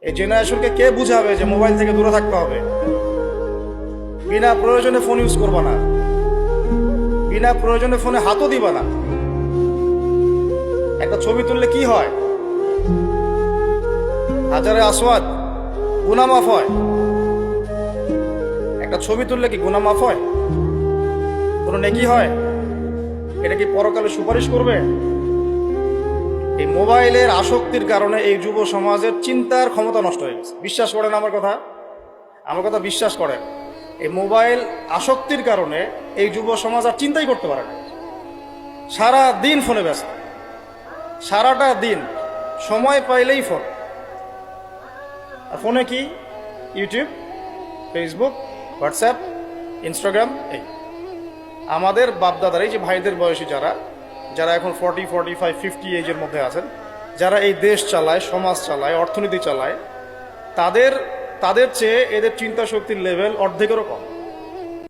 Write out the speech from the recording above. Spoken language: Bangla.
এই জেনারেশনকে কে বুঝাবে যে মোবাইল থেকে দূরে থাকতে হবে? বিনা প্রয়োজনে ফোন ইউজ করবা না, বিনা প্রয়োজনে ফোনে হাতও দিবা না। একটা ছবি তুললে কি হয়? হাজারে আসওয়াদ গুনাহ মাফ হয়। একটা ছবি তুললে কি গুনাহ মাফ হয়? কোনো নেকি হয়? এটা কি পরকালে সুপারিশ করবে? এই মোবাইলের আসক্তির কারণে এই যুব সমাজের চিন্তার ক্ষমতা নষ্ট হয়ে গেছে। বিশ্বাস করেন আমার কথা, আমার কথা বিশ্বাস করেন। এই মোবাইল আসক্তির কারণে এই যুব সমাজ আর চিন্তাই করতে পারে না। সারা দিন ফোনে ব্যস্ত, সারাটা দিন সময় পাইলেই ফোন। আর ফোনে কি? YouTube, Facebook, WhatsApp, Instagram. এই আমাদের বাপদাদার, এই যে ভাইদের বয়সী যারা যারা এখন 40, 45, 50 এজের মধ্যে আছেন, যারা এই দেশ চালায়, সমাজ চালায়, অর্থনীতি চালায়, তাদের চেয়ে এদের চিন্তা শক্তির লেভেল অর্ধেকেরও কম।